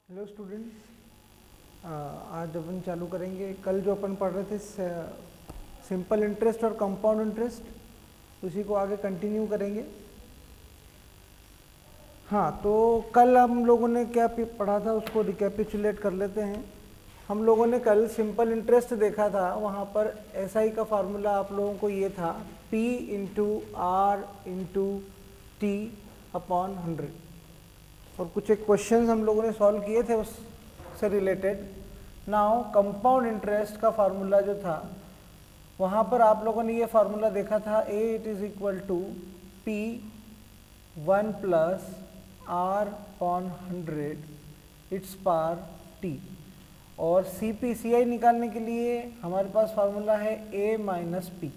Hello students, आज अपन चालू करेंगे। कल जो अपन पढ़ रहे थे सिंपल इंटरेस्ट और कंपाउंड इंटरेस्ट, उसी को आगे कंटिन्यू करेंगे। हाँ, तो कल हम लोगों ने क्या पढ़ा था उसको रिकैपिचुलेट कर लेते हैं। हम लोगों ने कल सिंपल इंटरेस्ट देखा था। वहाँ पर एसआई का फार्मूला आप लोगों को ये था P into R into T upon 100, और कुछ एक क्वेश्चंस हम लोगों ने सॉल्व किए थे उससे रिलेटेड। नाउ कंपाउंड इंटरेस्ट का फार्मूला जो था, वहाँ पर आप लोगों ने ये फार्मूला देखा था, A it is equal to P 1 plus R upon 100 its power T, और CPCI निकालने के लिए हमारे पास फार्मूला है A माइनस पी।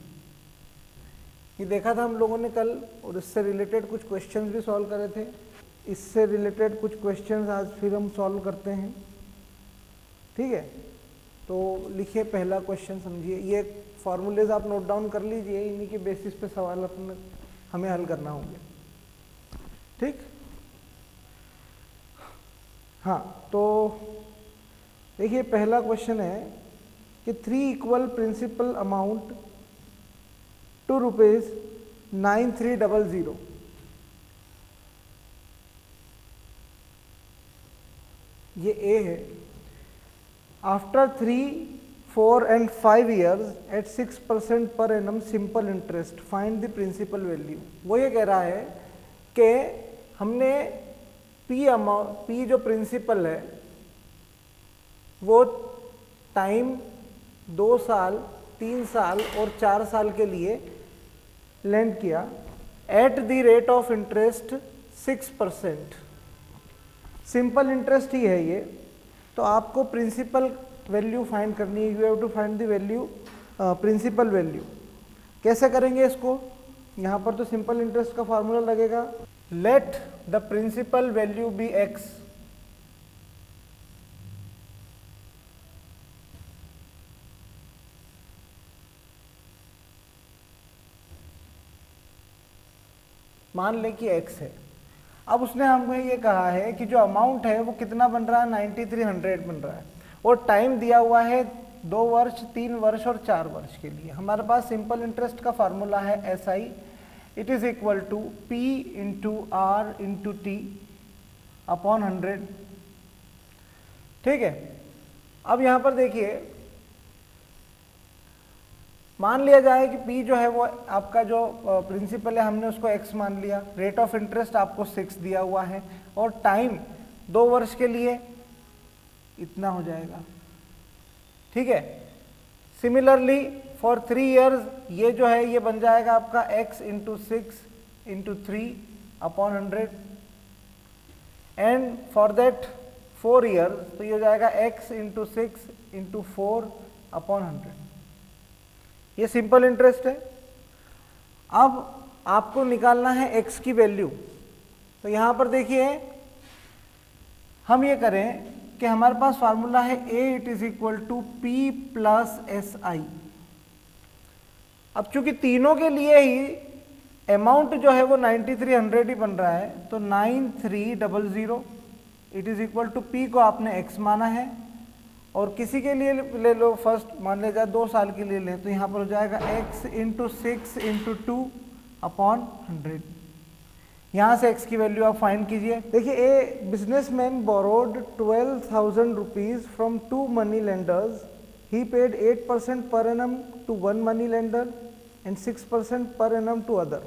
ये देखा था हम लोगों ने कल, और इससे रिलेटेड कुछ क्वेश्चंस भी सॉल्व करे थे। इससे रिलेटेड कुछ क्वेश्चंस आज फिर हम सॉल्व करते हैं, ठीक है। तो लिखिए पहला क्वेश्चन, समझिए। ये फॉर्मूलेज आप नोट डाउन कर लीजिए, इन्हीं के बेसिस पे सवाल अपने हमें हल करना होंगे, ठीक। हाँ, तो देखिए पहला क्वेश्चन है कि 3 इक्वल प्रिंसिपल अमाउंट ₹9300, ये ए है। After 3, 4 and 5 years at 6% per annum simple interest find the principal value. वो ये कह रहा है कि हमने पी जो प्रिंसिपल है वो टाइम 2 साल, 3 साल और 4 साल के लिए लेंड किया at the rate of interest 6%। Simple interest ही है ये। तो आपको प्रिंसिपल वैल्यू फाइंड करनी है। You have to find the value, principal value. कैसे करेंगे इसको? यहाँ पर तो सिंपल इंटरेस्ट का फार्मूला लगेगा, let the principal value be X. मान लें कि एक्स है। अब उसने हमें ये कहा है कि जो अमाउंट है वो कितना बन रहा है, 9300 बन रहा है, और टाइम दिया हुआ है 2 वर्ष, 3 वर्ष और 4 वर्ष के लिए। हमारे पास सिंपल इंटरेस्ट का फार्मूला है SI, it is equal to P into R into T upon 100, ठीक है। अब यहाँ पर देखिए, मान लिया जाए कि P जो है वो आपका जो प्रिंसिपल है, हमने उसको x मान लिया, रेट ऑफ इंटरेस्ट आपको 6 दिया हुआ है, और टाइम 2 वर्ष के लिए इतना हो जाएगा, ठीक है। सिमिलरली फॉर 3 ईयर्स ये जो है ये बन जाएगा आपका x into 6 into 3 upon 100, and for that 4 years तो ये हो जाएगा x इंटू 6 इंटू 4 अपॉन 100। ये सिंपल इंटरेस्ट है। अब आपको निकालना है x की वैल्यू। तो यहाँ पर देखिए, हम ये करें कि हमारे पास फार्मूला है A it is equal to P plus SI। अब चूंकि तीनों के लिए ही अमाउंट जो है वो 9300 ही बन रहा है, तो 9300 it is equal to P को आपने x माना है, और किसी के लिए ले लो, फर्स्ट मान ले जाए 2 साल के लिए लें, तो यहाँ पर हो जाएगा x इंटू 6 इंटू 2 अपॉन 100। यहाँ से x की वैल्यू आप फाइंड कीजिए। देखिए, a businessman borrowed 12,000 rupees from 2 money lenders. He paid 8% per annum to 1 money lender and 6% per annum to other.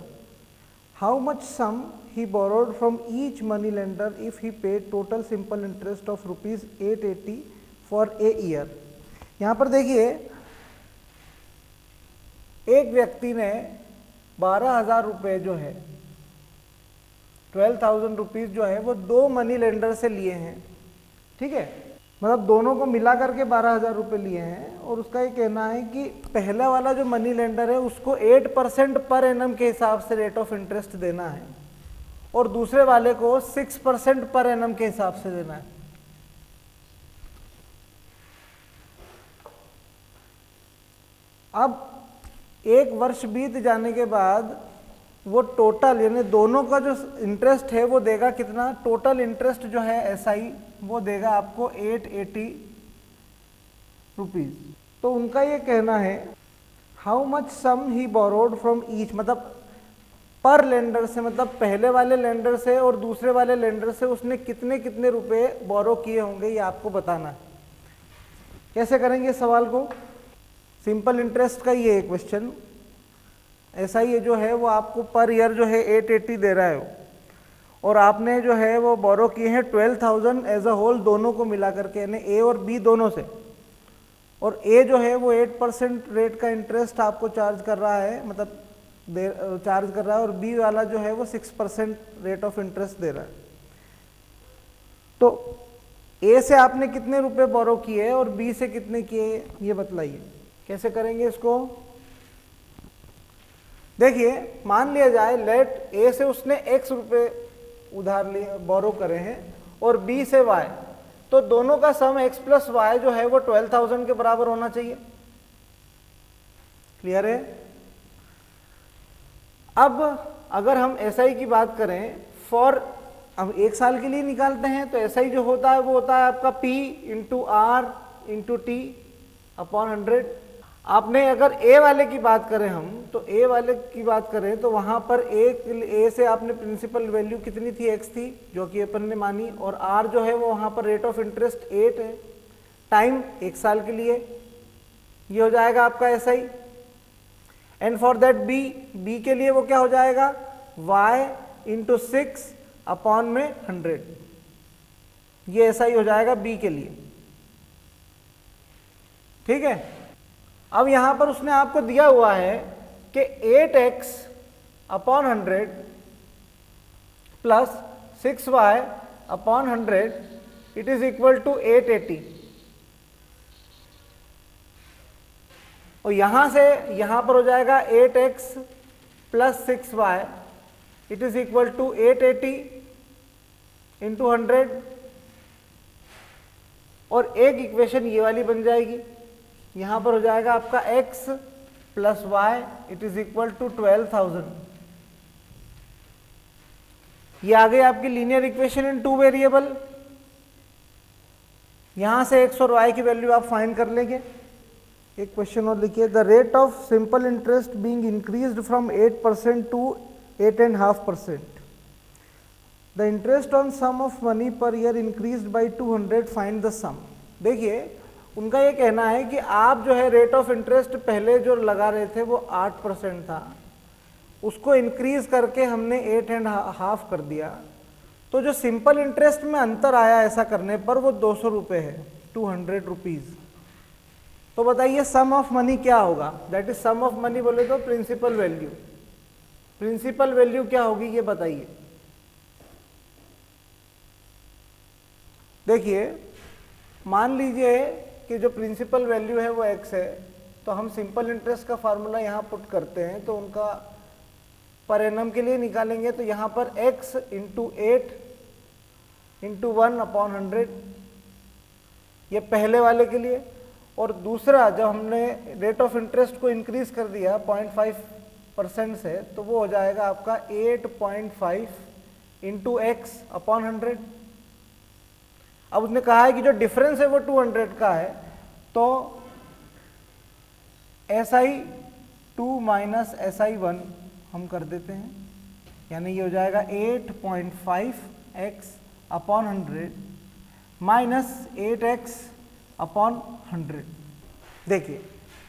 How much sum he borrowed from each money lender if he paid total simple interest of rupees 880 for a year. यहाँ पर देखिए, एक व्यक्ति ने 12,000 रुपये जो है, 12,000 rupees जो है वो 2 मनी लेंडर से लिए हैं, ठीक है। मतलब दोनों को मिला करके 12,000 रुपये लिए हैं, और उसका ये कहना है कि पहला वाला जो मनी लेंडर है उसको 8% पर एनम के हिसाब से रेट ऑफ इंटरेस्ट देना है, और दूसरे वाले को 6% पर एनम के हिसाब से देना है। अब 1 वर्ष बीत जाने के बाद वो टोटल यानी दोनों का जो इंटरेस्ट है वो देगा कितना, टोटल इंटरेस्ट जो है एसआई वो देगा आपको 880 रुपीज। तो उनका ये कहना है how much sum he borrowed from each, मतलब पर लेंडर से, मतलब पहले वाले लेंडर से और दूसरे वाले लेंडर से उसने कितने कितने रुपए बोरो किए होंगे, ये आपको बताना है। कैसे करेंगे इस सवाल को, सिंपल इंटरेस्ट का ये क्वेश्चन, ऐसा ही जो है वो आपको पर ईयर जो है 880 दे रहा है और आपने जो है वो बोरो किए हैं 12,000 एज अ होल दोनों को मिला करके, यानी ए और बी दोनों से, और ए जो है वो 8% रेट का इंटरेस्ट आपको चार्ज कर रहा है, मतलब चार्ज कर रहा है, और बी वाला जो है वो 6% रेट ऑफ इंटरेस्ट दे रहा है। तो ए से आपने कितने रुपए बोरो किए और बी से कितने किए ये बतलाइए। कैसे करेंगे इसको, देखिए मान लिया जाए लेट ए से उसने x रुपए उधार लिए बोरो करे हैं और बी से y, तो दोनों का सम x प्लस वाई जो है वो 12,000 के बराबर होना चाहिए। क्लियर है। अब अगर हम एसआई की बात करें फॉर, अब एक साल के लिए निकालते हैं, तो एसआई जो होता है वो होता है आपका P into R into T upon 100। आपने अगर ए वाले की बात करें हम, तो ए वाले की बात करें तो वहां पर ए से आपने प्रिंसिपल वैल्यू कितनी थी, एक्स थी, जो कि अपन ने मानी, और आर जो है वो वहां पर रेट ऑफ इंटरेस्ट 8 है, टाइम एक साल के लिए, ये हो जाएगा आपका SI. And for that B के लिए वो क्या हो जाएगा, y इंटू 6 अपॉन में 100, ये एसआई हो जाएगा बी के लिए। ठीक है। अब यहां पर उसने आपको दिया हुआ है कि 8x upon 100 plus 6y upon 100 it is equal to 880, और यहां से यहां पर हो जाएगा 8x plus 6y it is equal to 880 into 100, और एक इक्वेशन ये वाली बन जाएगी, यहां पर हो जाएगा आपका x plus y it is equal to 12,000। ये आ गई आपकी लीनियर इक्वेशन इन 2 वेरिएबल। यहां से x और y की वैल्यू आप फाइंड कर लेंगे। एक क्वेश्चन और लिखिए, the rate of simple interest being increased from 8% to 8.5%, the interest on sum of money per year increased by 200, find the sum. देखिए उनका ये कहना है कि आप जो है रेट ऑफ इंटरेस्ट पहले जो लगा रहे थे वो 8% था, उसको इंक्रीज करके हमने 8.5 कर दिया, तो जो सिंपल इंटरेस्ट में अंतर आया ऐसा करने पर वो 200 रुपये है, 200 रुपीज। तो बताइए सम ऑफ मनी क्या होगा, that is sum of money बोले तो प्रिंसिपल वैल्यू, प्रिंसिपल वैल्यू क्या होगी ये बताइए। देखिए मान लीजिए कि जो प्रिंसिपल वैल्यू है वो x है, तो हम सिंपल इंटरेस्ट का फार्मूला यहाँ पुट करते हैं, तो उनका पर एनम के लिए निकालेंगे, तो यहाँ पर x इंटू 8 इंटू 1 अपॉन 100, ये पहले वाले के लिए, और दूसरा जब हमने रेट ऑफ इंटरेस्ट को इंक्रीज कर दिया 0.5% से, तो वो हो जाएगा आपका 8.5 इंटू एक्स अपॉन 100। अब उसने कहा है कि जो डिफरेंस है वो 200 का है, तो SI2 माइनस SI1 हम कर देते हैं, यानी ये हो जाएगा 8.5x upon 100 minus 8x upon 100। देखिए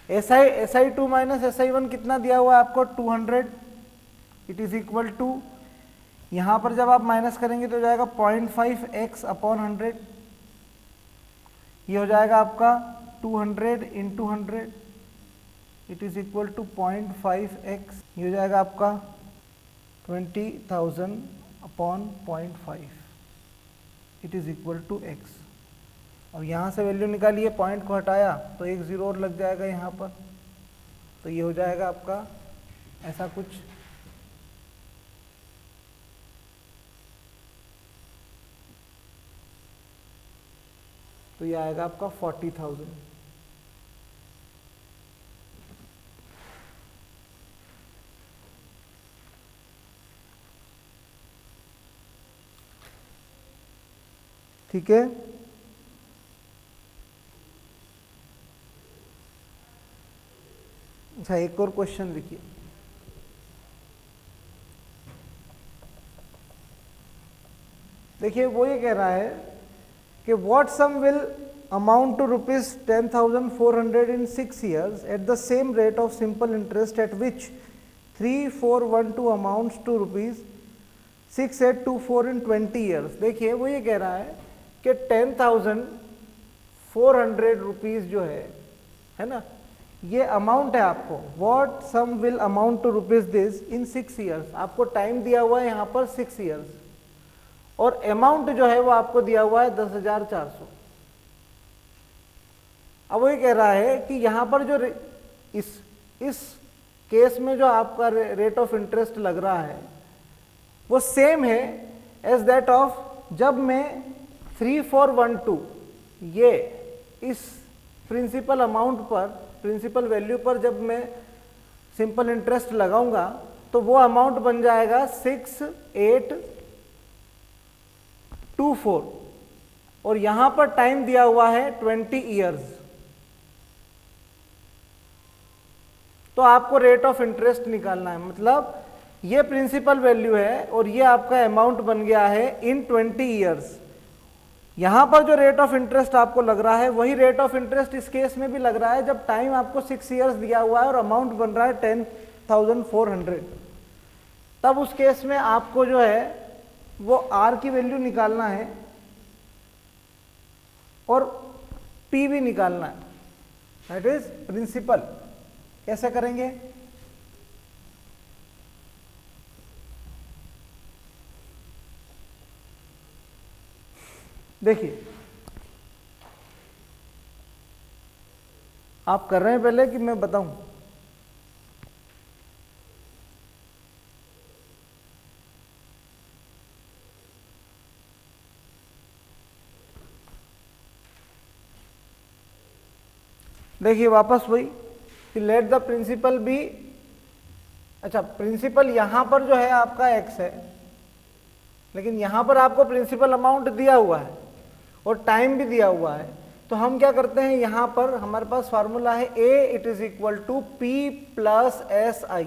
SI2 माइनस SI1 कितना दिया हुआ है आपको, 200, इट इज इक्वल टू, यहां पर जब आप माइनस करेंगे तो हो जाएगा 0.5x अपॉन 100, ये हो जाएगा आपका 200 into 100 it is equal to 0.5x, ये हो जाएगा आपका 20,000 upon 0.5 it is equal to x। अब यहाँ से वैल्यू निकालिए, पॉइंट को हटाया तो एक जीरो और लग जाएगा यहाँ पर, तो ये हो जाएगा आपका ऐसा कुछ। तो ये आएगा आपका 40,000। ठीक है। अच्छा, एक और क्वेश्चन लिखिए। देखिए वो ये कह रहा है कि what sum will amount to ₹10,400 in 6 years at the same rate of simple interest at which 3412 amounts to ₹6824 in 20 years। देखिए वो ये कह रहा है कि 10,400 रुपीज जो है ना, ये अमाउंट है आपको, what sum will amount to this in 6 years। आपको टाइम दिया हुआ है यहाँ पर 6 years, और अमाउंट जो है वो आपको दिया हुआ है 10,400। अब वो ये कह रहा है कि यहाँ पर जो इस केस में जो आपका रेट ऑफ इंटरेस्ट लग रहा है वो सेम है एज दैट ऑफ जब मैं 3412 ये इस प्रिंसिपल अमाउंट पर, प्रिंसिपल वैल्यू पर जब मैं सिंपल इंटरेस्ट लगाऊंगा तो वो अमाउंट बन जाएगा 6824, और यहां पर टाइम दिया हुआ है 20 years। तो आपको रेट ऑफ इंटरेस्ट निकालना है, मतलब ये प्रिंसिपल वैल्यू है और ये आपका अमाउंट बन गया है इन 20 years। यहां पर जो रेट ऑफ इंटरेस्ट आपको लग रहा है वही रेट ऑफ इंटरेस्ट इस केस में भी लग रहा है जब टाइम आपको 6 years दिया हुआ है और अमाउंट बन रहा है 10,400। तब उस केस में आपको जो है वो आर की वैल्यू निकालना है और पी भी निकालना है, दैट इज प्रिंसिपल। कैसे करेंगे? देखिए आप कर रहे हैं पहले कि मैं बताऊं? देखिए वापस वही कि लेट द प्रिंसिपल बी, अच्छा प्रिंसिपल यहां पर जो है आपका x है, लेकिन यहां पर आपको प्रिंसिपल अमाउंट दिया हुआ है और टाइम भी दिया हुआ है। तो हम क्या करते हैं, यहां पर हमारे पास फार्मूला है A it is equal to P plus SI।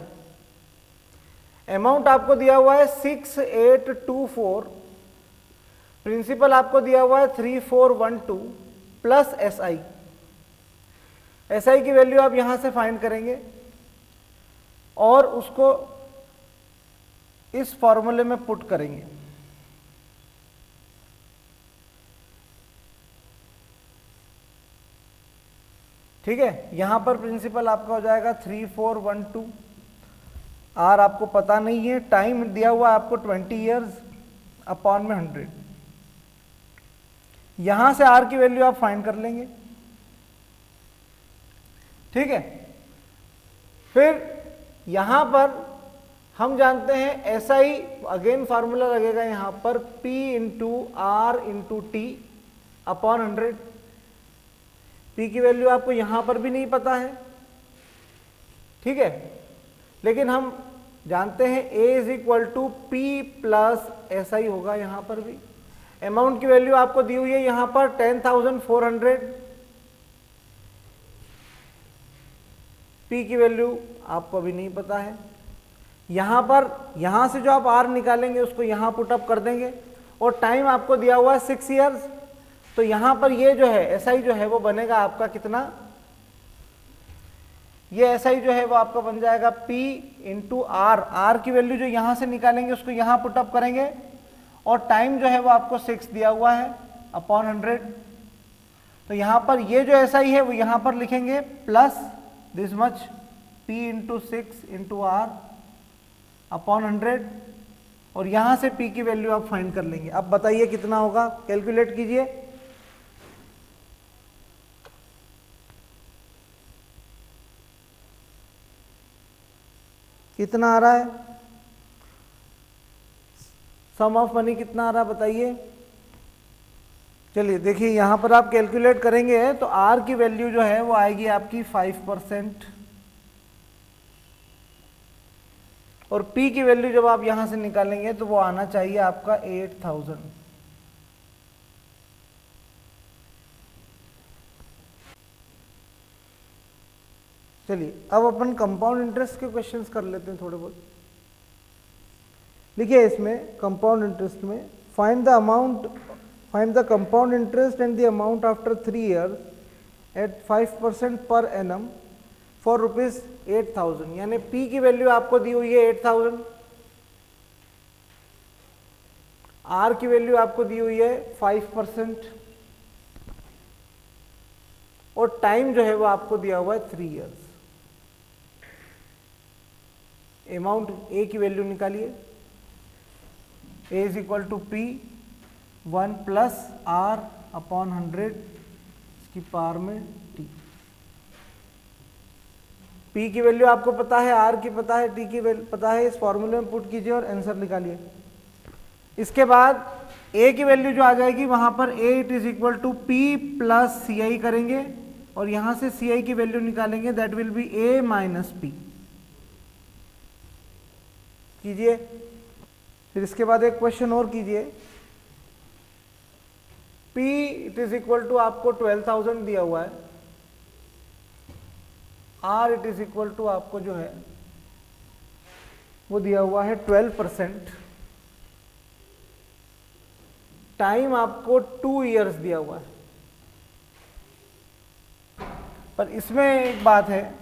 Amount आपको दिया हुआ है 6824, प्रिंसिपल आपको दिया हुआ है 3412 प्लस SI। SI की वैल्यू आप यहां से फाइंड करेंगे और उसको इस फॉर्मूले में पुट करेंगे। ठीक है, यहां पर प्रिंसिपल आपका हो जाएगा 3412, आर आपको पता नहीं है, टाइम दिया हुआ आपको 20 years अपॉन में 100। यहां से आर की वैल्यू आप फाइंड कर लेंगे। ठीक है, फिर यहां पर हम जानते हैं एसआई, अगेन फार्मूला लगेगा यहां पर P into R into T upon 100। P की वैल्यू आपको यहां पर भी नहीं पता है, ठीक है, लेकिन हम जानते हैं A is equal to P plus SI होगा यहां पर भी। अमाउंट की वैल्यू आपको दी हुई है यहां पर 10,400, P की वैल्यू आपको अभी नहीं पता है। यहां पर यहां से जो आप R निकालेंगे उसको यहां पुटअप कर देंगे और टाइम आपको दिया हुआ है 6 years। तो यहां पर ये जो है SI जो है वो बनेगा आपका कितना, ये SI जो है वो आपका बन जाएगा P इंटू आर। आर की वैल्यू जो यहां से निकालेंगे उसको यहां पुटअप करेंगे और टाइम जो है वो आपको 6 दिया हुआ है अपॉन 100। तो यहां पर ये जो SI है वो यहां पर लिखेंगे plus this much P into 6 into R upon 100, और यहां से P की वैल्यू आप फाइंड कर लेंगे। अब बताइए कितना होगा, कैलकुलेट कीजिए। कितना आ रहा है, सम ऑफ मनी कितना आ रहा है बताइए। चलिए देखिए यहां पर आप कैलकुलेट करेंगे तो R की वैल्यू जो है वो आएगी आपकी 5%, और P की वैल्यू जब आप यहां से निकालेंगे तो वो आना चाहिए आपका 8,000। चलिए अब अपन कंपाउंड इंटरेस्ट के क्वेश्चंस कर लेते हैं थोड़े बहुत। लिखिए इसमें कंपाउंड इंटरेस्ट में find the compound interest and the amount after 3 years at 5% per annum for ₹8,000। यानी पी की वैल्यू आपको दी हुई है 8,000, आर की वैल्यू आपको दी हुई है 5% और टाइम जो है वो आपको दिया हुआ है 3 इयर्स। अमाउंट ए की वैल्यू निकालिए, A is equal to P 1 plus R upon 100 इसकी पावर में टी। पी की वैल्यू आपको पता है, आर की पता है, टी की वैल्यू पता है, इस फॉर्मूले में पुट कीजिए और आंसर निकालिए। इसके बाद ए की वैल्यू जो आ जाएगी वहां पर A it is equal to P plus C I करेंगे और यहां से सी आई की वैल्यू निकालेंगे, that will be A minus P. कीजिए। फिर इसके बाद एक क्वेश्चन और कीजिए। P it is equal to आपको 12,000 दिया हुआ है, R it is equal to आपको जो है वो दिया हुआ है 12%, टाइम आपको 2 इयर्स दिया हुआ है। पर इसमें एक बात है,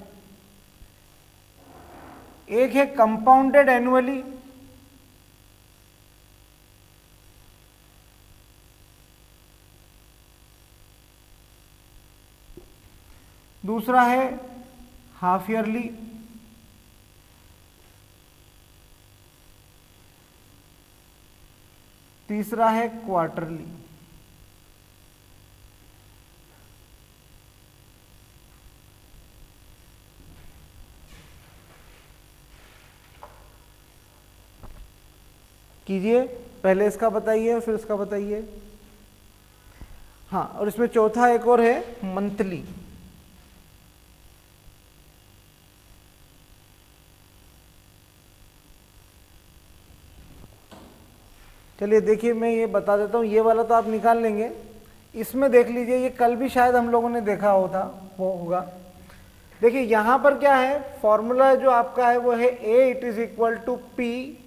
एक है कंपाउंडेड एनुअली, दूसरा है हाफ ईयरली, तीसरा है क्वार्टरली। कीजिए, पहले इसका बताइए फिर इसका बताइए। हाँ, और इसमें चौथा एक और है मंथली। चलिए देखिए, मैं ये बता देता हूँ, ये वाला तो आप निकाल लेंगे। इसमें देख लीजिए, ये कल भी शायद हम लोगों ने देखा होगा। देखिए यहाँ पर क्या है, फॉर्मूला जो आपका है वो है A it is equal to P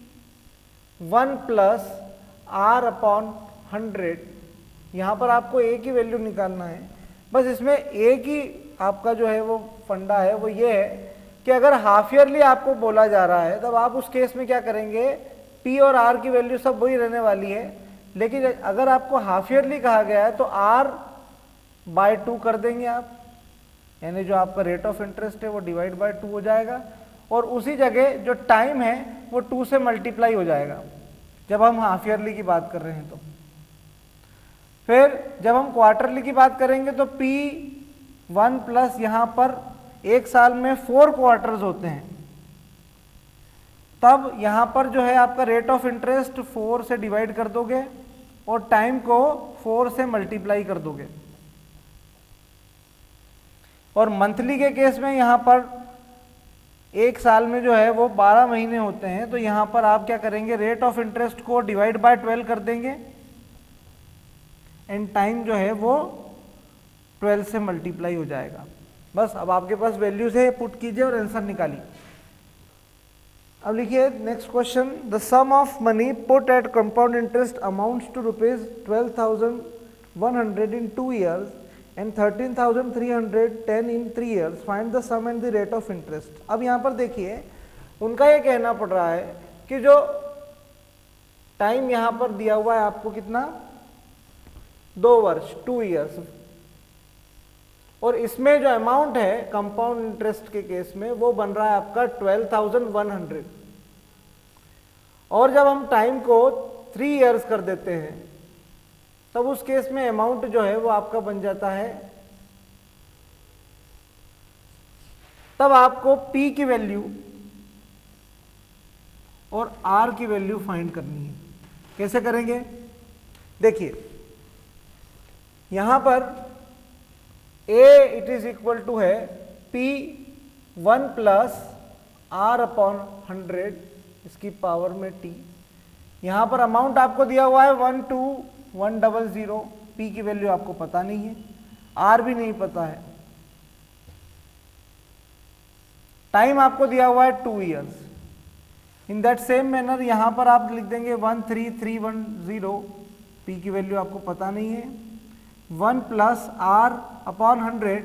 1 plus R upon 100। यहाँ पर आपको ए की वैल्यू निकालना है। बस इसमें ए की आपका जो है वो फंडा है वो ये है कि अगर हाफ ईयरली आपको बोला जा रहा है तब आप उस केस में क्या करेंगे, पी और आर की वैल्यू सब वही रहने वाली है, लेकिन अगर आपको हाफ ईयरली कहा गया है तो आर बाय 2 कर देंगे आप, यानी जो आपका रेट ऑफ इंटरेस्ट है वो डिवाइड बाय 2 हो जाएगा और उसी जगह जो टाइम है वो 2 से मल्टीप्लाई हो जाएगा जब हम हाफ ईयरली की बात कर रहे हैं। तो फिर जब हम क्वार्टरली की बात करेंगे तो पी 1 प्लस यहाँ पर एक साल में 4 क्वार्टर्स होते हैं, तब यहाँ पर जो है आपका रेट ऑफ इंटरेस्ट 4 से डिवाइड कर दोगे और टाइम को 4 से मल्टीप्लाई कर दोगे। और मंथली के केस में यहाँ पर एक साल में जो है वो 12 महीने होते हैं, तो यहाँ पर आप क्या करेंगे, रेट ऑफ इंटरेस्ट को डिवाइड बाय 12 कर देंगे एंड टाइम जो है वो 12 से मल्टीप्लाई हो जाएगा। बस अब आपके पास वैल्यूज है, पुट कीजिए और आंसर निकालिए। अब लिखिए next question, the sum of money put at compound interest amounts to ₹12,100 in 2 years and 13,310 in 3 years. Find the sum and the rate of interest. अब यहाँ पर देखिए, उनका ये कहना पड़ रहा है कि जो टाइम यहाँ पर दिया हुआ है आपको कितना, 2 वर्ष 2 years, और इसमें जो अमाउंट है कंपाउंड इंटरेस्ट के केस में वो बन रहा है आपका 12,100। और जब हम टाइम को 3 years कर देते हैं तब उस केस में अमाउंट जो है वो आपका बन जाता है, तब आपको P की वैल्यू और R की वैल्यू फाइंड करनी है। कैसे करेंगे, देखिए यहां पर A it is equal to है P 1 प्लस R अपॉन 100 इसकी पावर में T। यहां पर अमाउंट आपको दिया हुआ है 12,100, P की वैल्यू आपको पता नहीं है, R भी नहीं पता है। टाइम आपको दिया हुआ है 2 years. In that same manner यहाँ पर आप लिख देंगे 13310, पी की वैल्यू आपको पता नहीं है, 1 प्लस आर अपॉन 100,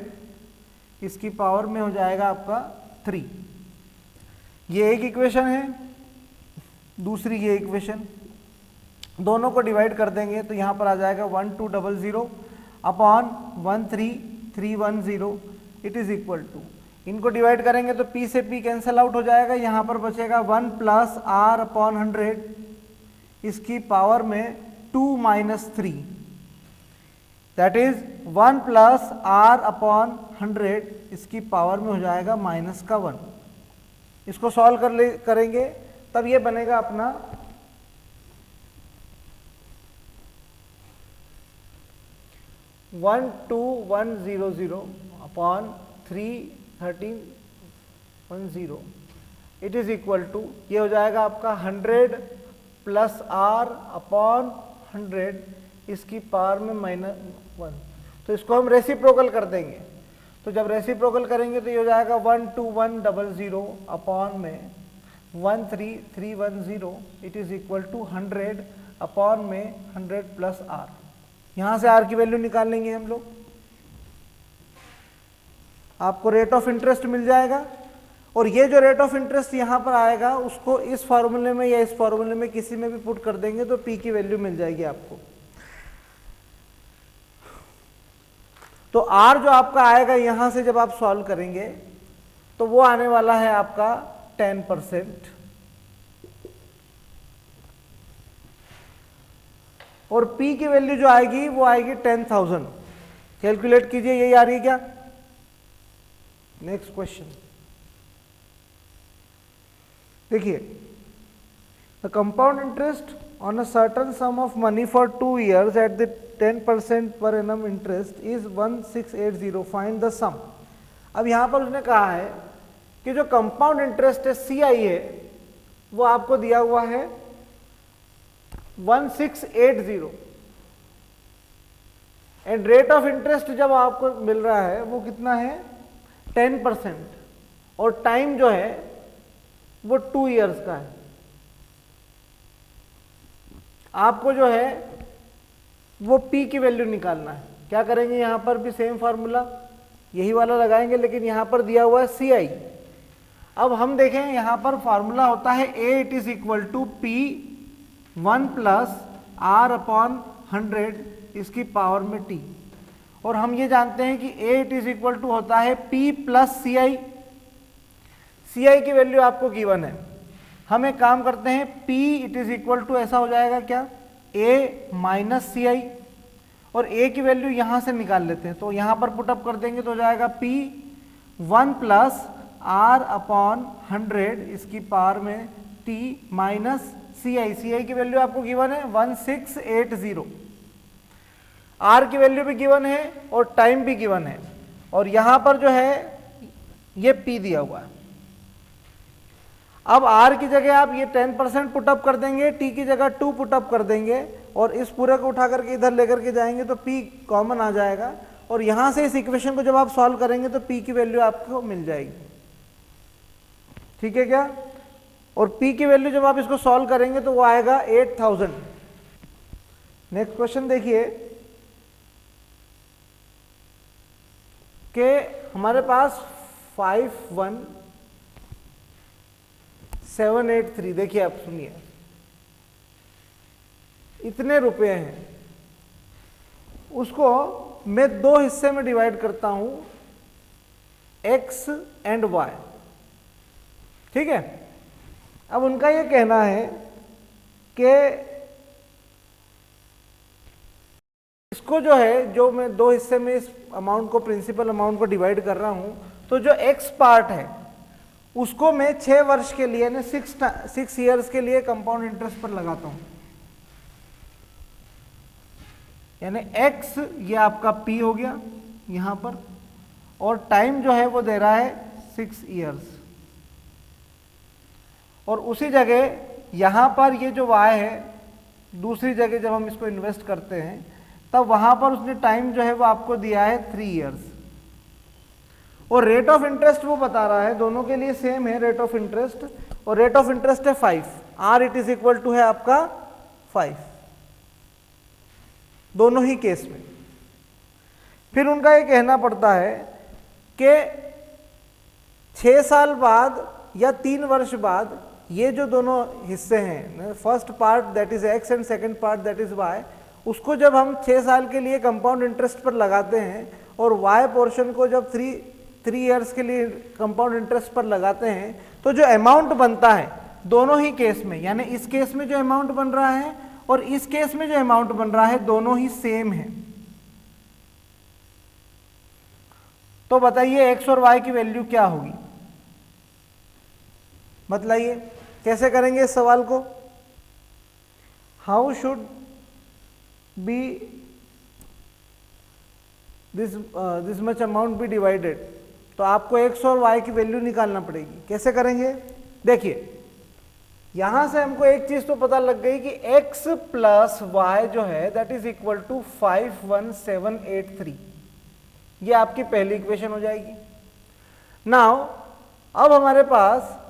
इसकी पावर में हो जाएगा आपका 3। ये एक इक्वेशन है, दूसरी ये इक्वेशन, दोनों को डिवाइड कर देंगे तो यहाँ पर आ जाएगा 1200 upon 13310, it is equal to, इनको डिवाइड करेंगे तो p से p कैंसल आउट हो जाएगा, यहाँ पर बचेगा 1 प्लस आर अपॉन 100, इसकी पावर में 2 minus 3, that is 1 plus R upon 100, इसकी पावर में हो जाएगा माइनस का 1। इसको सॉल्व करेंगे तब ये बनेगा अपना 12100 upon 31310, it is equal to, ये हो जाएगा आपका 100 प्लस आर अपॉन 100, इसकी पावर में माइनस 1। तो इसको हम रेसिप्रोकल कर देंगे, तो जब रेसिप्रोकल करेंगे तो ये हो जाएगा 12100 अपॉन में 13310, it is equal to 100 upon में 100 प्लस आर। यहाँ से आर की वैल्यू निकाल लेंगे हम लोग, आपको रेट ऑफ इंटरेस्ट मिल जाएगा, और ये जो रेट ऑफ इंटरेस्ट यहाँ पर आएगा उसको इस फॉर्मूले में या इस फॉर्मूले में किसी में भी पुट कर देंगे तो पी की वैल्यू मिल जाएगी आपको। तो आर जो आपका आएगा यहाँ से जब आप सॉल्व करेंगे तो वो आने वाला है आपका 10%, और P की वैल्यू जो आएगी वो आएगी 10,000। कैलकुलेट कीजिए, यही आ रही है क्या? नेक्स्ट क्वेश्चन देखिए, the compound interest on a certain sum of money for 2 years at the 10% per annum interest is 1680, find the sum. अब यहां पर उसने कहा है कि जो कंपाउंड इंटरेस्ट है CI है वो आपको दिया हुआ है 1680, एंड रेट ऑफ इंटरेस्ट जब आपको मिल रहा है वो कितना है 10%, और टाइम जो है वो 2 years का है। आपको जो है वो P की वैल्यू निकालना है। क्या करेंगे, यहां पर भी सेम फार्मूला यही वाला लगाएंगे, लेकिन यहां पर दिया हुआ है CI। अब हम देखें यहां पर फार्मूला होता है A it is equal to P 1 plus R upon 100, इसकी पावर में T, और हम ये जानते हैं कि A it is equal to होता है P प्लस CI। CI की वैल्यू आपको गिवन है, हम एक काम करते हैं, P it is equal to ऐसा हो जाएगा क्या, A माइनस CI, और A की वैल्यू यहां से निकाल लेते हैं, तो यहां पर पुटअप कर देंगे तो हो जाएगा P 1 प्लस R अपॉन 100, इसकी पावर में T माइनस CI। CI की वैल्यू आपको गिवन है 1680, R की वैल्यू भी गिवन है और टाइम भी गिवन है, और यहां पर जो है ये P दिया हुआ है। अब R की जगह आप ये 10% पुटअप कर देंगे, T की जगह 2 पुटअप कर देंगे, और इस पूरे को उठा करके इधर लेकर के जाएंगे तो P कॉमन आ जाएगा, और यहां से इस इक्वेशन को जब आप सॉल्व करेंगे तो P की वैल्यू आपको मिल जाएगी। ठीक है क्या? और P की वैल्यू जब आप इसको सॉल्व करेंगे तो वो आएगा 8000। नेक्स्ट क्वेश्चन देखिए कि हमारे पास 51783, देखिए आप सुनिए, इतने रुपए हैं, उसको मैं 2 हिस्से में डिवाइड करता हूं, X एंड Y। ठीक है, अब उनका ये कहना है कि इसको जो है, जो मैं 2 हिस्से में इस अमाउंट को, प्रिंसिपल अमाउंट को डिवाइड कर रहा हूं, तो जो X पार्ट है उसको मैं 6 वर्ष के लिए, यानी 6 ईयर्स के लिए कंपाउंड इंटरेस्ट पर लगाता हूं, यानी X ये आपका P हो गया यहां पर, और टाइम जो है वो दे रहा है 6 ईयर्स, और उसी जगह यहां पर ये जो Y है, दूसरी जगह जब हम इसको इन्वेस्ट करते हैं तब वहां पर उसने टाइम जो है वो आपको दिया है 3 ईयर्स, और रेट ऑफ इंटरेस्ट वो बता रहा है, दोनों के लिए सेम है रेट ऑफ इंटरेस्ट, और रेट ऑफ इंटरेस्ट है 5, R it is equal to है आपका 5 दोनों ही केस में। फिर उनका ये कहना पड़ता है कि 6 साल बाद या 3 वर्ष बाद ये जो दोनों हिस्से हैं, first part that is x and second part that is y, उसको जब हम 6 साल के लिए कंपाउंड इंटरेस्ट पर लगाते हैं और वाई पोर्शन को जब 3 ईयर्स के लिए कंपाउंड इंटरेस्ट पर लगाते हैं, तो जो अमाउंट बनता है दोनों ही केस में, यानी इस केस में जो अमाउंट बन रहा है और इस केस में जो अमाउंट बन रहा है, दोनों ही सेम है। तो बताइए एक्स और वाई की वैल्यू क्या होगी, बतलाइए कैसे करेंगे इस सवाल को। How should be this much amount be divided, तो आपको एक्स और वाई की वैल्यू निकालना पड़ेगी। कैसे करेंगे, देखिए यहां से हमको एक चीज तो पता लग गई कि x प्लस वाई जो है दैट इज इक्वल टू 51783, ये आपकी पहली इक्वेशन हो जाएगी। नाउ अब हमारे पास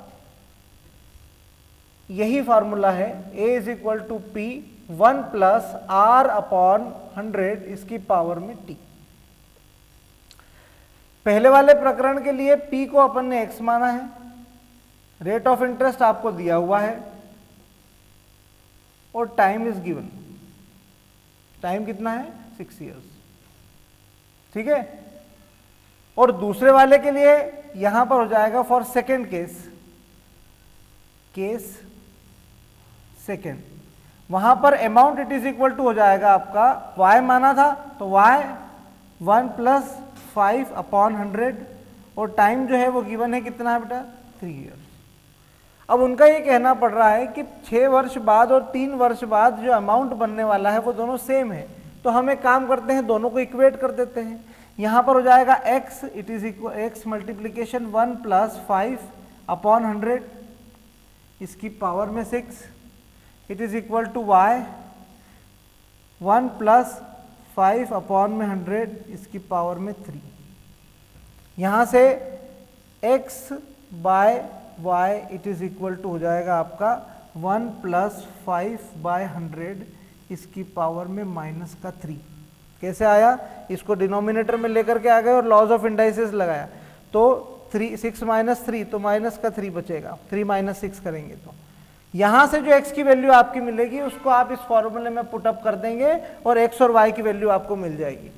यही फॉर्मूला है, a is equal to P 1 plus R upon 100 इसकी पावर में t। पहले वाले प्रकरण के लिए p को अपन ने x माना है, रेट ऑफ इंटरेस्ट आपको दिया हुआ है और टाइम इज गिवन, टाइम कितना है 6 इयर्स, ठीक है। और दूसरे वाले के लिए यहां पर हो जाएगा फॉर सेकेंड केस सेकेंड, वहां पर amount it is equal to हो जाएगा आपका y माना था तो y 1 प्लस 5 अपॉन 100 और टाइम जो है वो गिवन है कितना है बेटा 3 इयर्स। अब उनका ये कहना पड़ रहा है कि 6 वर्ष बाद और 3 वर्ष बाद जो अमाउंट बनने वाला है वो दोनों सेम है, तो हम एक काम करते हैं दोनों को इक्वेट कर देते हैं। यहां पर हो जाएगा x it is equal x multiplication 1 plus 5 upon 100 इसकी पावर में 6 it is equal to y 1 plus 5 upon में 100 इसकी पावर में 3। यहां से x by y it is equal to हो जाएगा आपका 1 प्लस 5 बाय 100 इसकी पावर में माइनस का 3। कैसे आया, इसको डिनोमिनेटर में लेकर के आ गए और लॉज ऑफ इंडाइसेस लगाया, तो 6 माइनस 3 तो माइनस का 3 बचेगा, 3 माइनस 6 करेंगे तो यहां से जो x की वैल्यू आपकी मिलेगी उसको आप इस फॉर्मूले में पुट अप कर देंगे और x और y की वैल्यू आपको मिल जाएगी।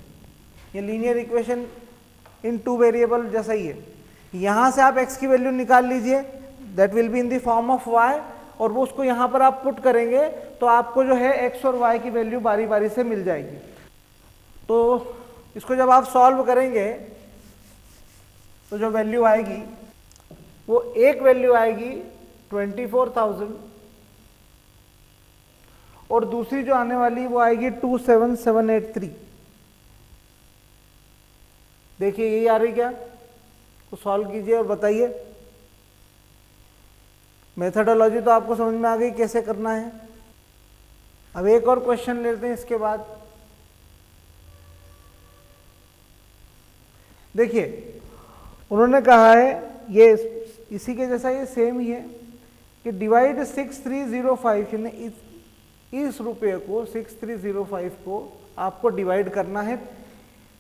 ये लीनियर इक्वेशन इन 2 वेरिएबल जैसा ही है। यहां से आप x की वैल्यू निकाल लीजिए that will be in the form of y और वो उसको यहां पर आप पुट करेंगे तो आपको जो है x और y की वैल्यू बारी बारी से मिल जाएगी। तो इसको जब आप सॉल्व करेंगे तो जो वैल्यू आएगी वो एक वैल्यू आएगी 24,000 और दूसरी जो आने वाली वो आएगी 27,783। देखिए यही आ रही क्या, तो सॉल्व कीजिए और बताइए। मेथडोलॉजी तो आपको समझ में आ गई कैसे करना है। अब एक और क्वेश्चन लेते हैं इसके बाद। देखिए उन्होंने कहा है ये इसी के जैसा, ये सेम ही है कि डिवाइड 6305 यानी इस रुपये को 6305 को आपको डिवाइड करना है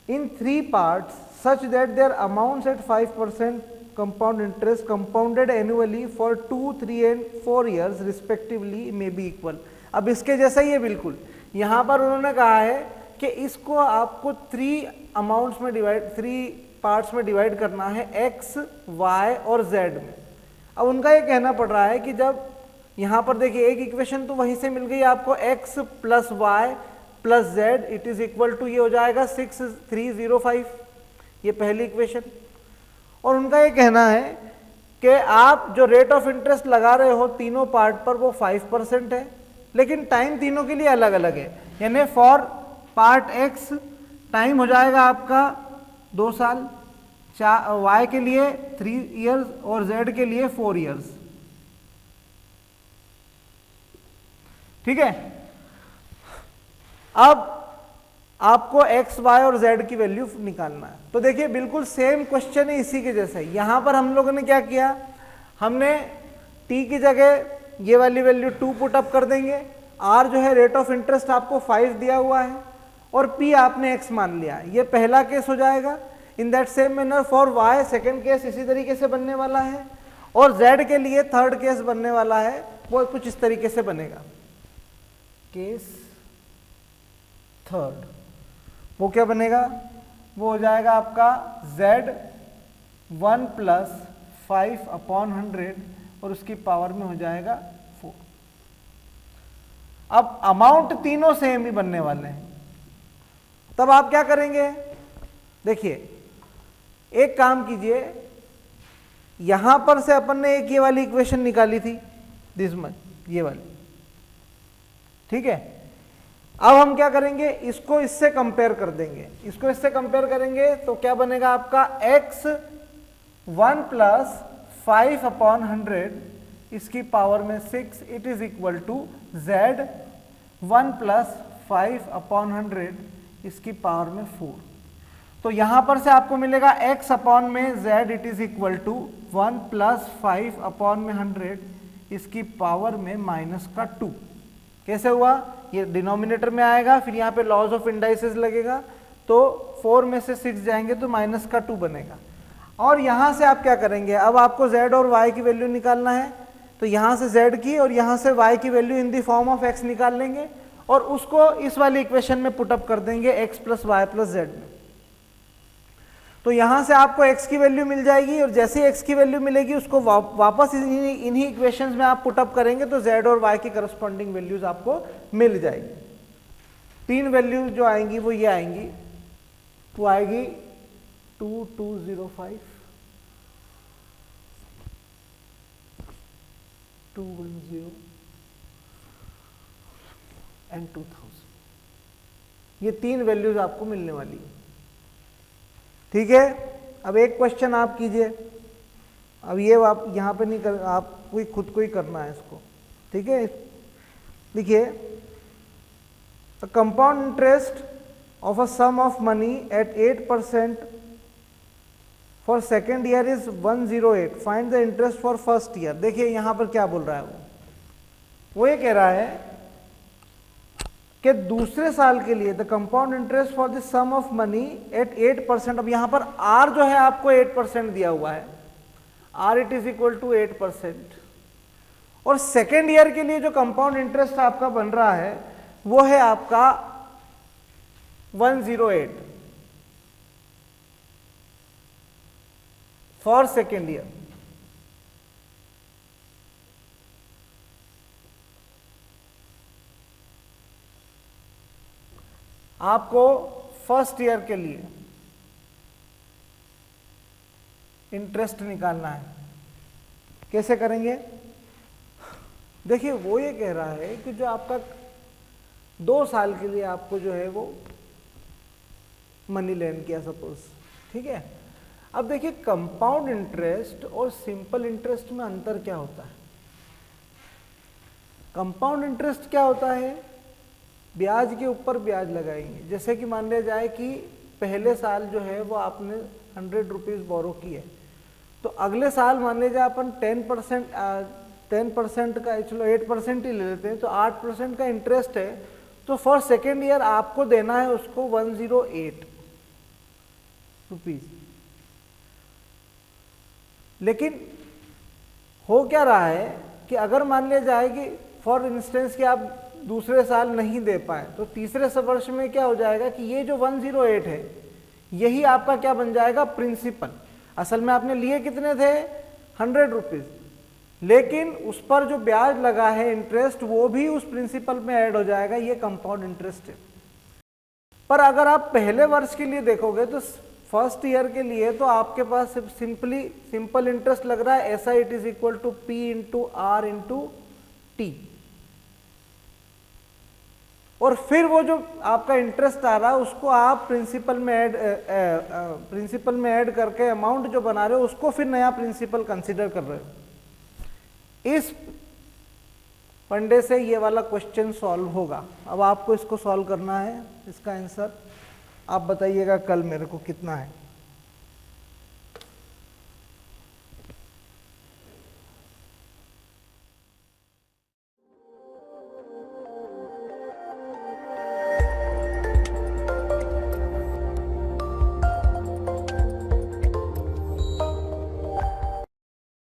in 3 parts such that their amounts at 5% compound interest compounded annually for 2, 3 and 4 years respectively may be equal. अब इसके जैसा ही है बिल्कुल। यहाँ पर उन्होंने कहा है कि इसको आपको 3 अमाउंट्स में डिवाइड 3 पार्ट्स में डिवाइड करना है x, y और z में। अब उनका ये कहना पड़ रहा है कि जब यहाँ पर देखिए एक इक्वेशन तो वहीं से मिल गई आपको x plus y plus z it is equal to ये हो जाएगा 6305, ये पहली इक्वेशन। और उनका ये कहना है कि आप जो रेट ऑफ इंटरेस्ट लगा रहे हो तीनों पार्ट पर वो 5% है, लेकिन टाइम तीनों के लिए अलग अलग है। यानी फॉर पार्ट x टाइम हो जाएगा आपका 2 साल, y के लिए 3 इयर्स और z के लिए 4 इयर्स। ठीक है। अब आपको x, y और z की वैल्यू निकालना है। तो देखिए बिल्कुल सेम क्वेश्चन है इसी के जैसा ही। यहां पर हम लोगों ने क्या किया, हमने t की जगह ये वाली वैल्यू 2 पुट अप कर देंगे, r जो है रेट ऑफ इंटरेस्ट आपको 5 दिया हुआ है और p आपने x मान लिया, ये पहला केस हो जाएगा। In that same manner for y second case इसी तरीके से बनने वाला है और z के लिए थर्ड केस बनने वाला है, वो कुछ इस तरीके से बनेगा। केस थर्ड वो क्या बनेगा, वो हो जाएगा आपका z 1 + 5/100 और उसकी पावर में हो जाएगा 4। अब अमाउंट तीनों सेम ही बनने वाले हैं। तब आप क्या करेंगे, देखिए एक काम कीजिए, यहां पर से अपन ने एक ये वाली इक्वेशन निकाली थी, दिस मच, ये वाली, ठीक है। अब हम क्या करेंगे, इसको इससे कंपेयर कर देंगे, इसको इससे कंपेयर करेंगे तो क्या बनेगा आपका x 1 + 5/100 इसकी पावर में 6 it is equal to z 1 + 5/100 इसकी पावर में 4। तो यहां पर से आपको मिलेगा x अपॉन में z it is equal to 1 + 5/100 इसकी पावर में -2। कैसे हुआ, ये डिनोमिनेटर में आएगा, फिर यहाँ पे लॉज ऑफ इंडाइसेस लगेगा, तो 4 में से 6 जाएंगे तो -2 बनेगा। और यहाँ से आप क्या करेंगे, अब आपको z और y की वैल्यू निकालना है, तो यहाँ से z की और यहाँ से y की value in the form of x निकाल लेंगे और उसको इस वाली इक्वेशन में पुटअप कर देंगे x + y + z में। तो यहां से आपको x की वैल्यू मिल जाएगी और जैसे ही x की वैल्यू मिलेगी उसको वापस इन्हीं इक्वेशंस में आप पुटअप करेंगे तो z और y की करस्पॉन्डिंग वैल्यूज आपको मिल जाएगी। तीन वैल्यूज जो आएंगी वो ये आएंगी, वो आएगी 2205, 210 एंड 2000। ये तीन वैल्यूज आपको मिलने वाली है, ठीक है। अब एक क्वेश्चन आप कीजिए, अब ये आप यहाँ पे नहीं कर, आपको खुद को ही करना है इसको, ठीक है। देखिए, compound interest of a sum of money at 8% for second year is 108, find the interest for first year. देखिए यहाँ पर क्या बोल रहा है, वो ये कह रहा है कि दूसरे साल के लिए the compound interest for the sum of money at 8%। अब यहां पर r जो है आपको 8% दिया हुआ है, r it is equal to 8%। और सेकेंड ईयर के लिए जो कंपाउंड इंटरेस्ट आपका बन रहा है वो है आपका 108 फॉर सेकेंड ईयर। आपको फर्स्ट ईयर के लिए इंटरेस्ट निकालना है, कैसे करेंगे। देखिए वो ये कह रहा है कि जो आपका 2 साल के लिए आपको जो है वो मनी लैंड किया सपोज, ठीक है। अब देखिए कंपाउंड इंटरेस्ट और सिंपल इंटरेस्ट में अंतर क्या होता है। कंपाउंड इंटरेस्ट क्या होता है, ब्याज के ऊपर ब्याज लगाएंगे। जैसे कि मान लिया जाए कि पहले साल जो है वो आपने 100 रुपीज़ बोरो की है, तो अगले साल मान लीजिए अपन 10% का, चलो 8% ही ले लेते हैं, तो 8% का इंटरेस्ट है, तो फॉर सेकेंड ईयर आपको देना है उसको 108 रुपीज़। लेकिन हो क्या रहा है कि अगर मान लिया जाए कि फॉर इंस्टेंस कि आप दूसरे साल नहीं दे पाए, तो तीसरे वर्ष में क्या हो जाएगा कि ये जो 108 है यही आपका क्या बन जाएगा, प्रिंसिपल। असल में आपने लिए कितने थे, 100 रुपीज़, लेकिन उस पर जो ब्याज लगा है इंटरेस्ट वो भी उस प्रिंसिपल में ऐड हो जाएगा, ये कंपाउंड इंटरेस्ट है। पर अगर आप पहले वर्ष के लिए देखोगे तो फर्स्ट ईयर के लिए तो आपके पास सिंपल इंटरेस्ट लग रहा है, ऐसा it is equal to P × R × T। और फिर वो जो आपका इंटरेस्ट आ रहा है उसको आप प्रिंसिपल में ऐड करके अमाउंट जो बना रहे हो उसको फिर नया प्रिंसिपल कंसीडर कर रहे हो। इस फंडे से ये वाला क्वेश्चन सॉल्व होगा। अब आपको इसको सॉल्व करना है, इसका आंसर आप बताइएगा कल मेरे को कितना है।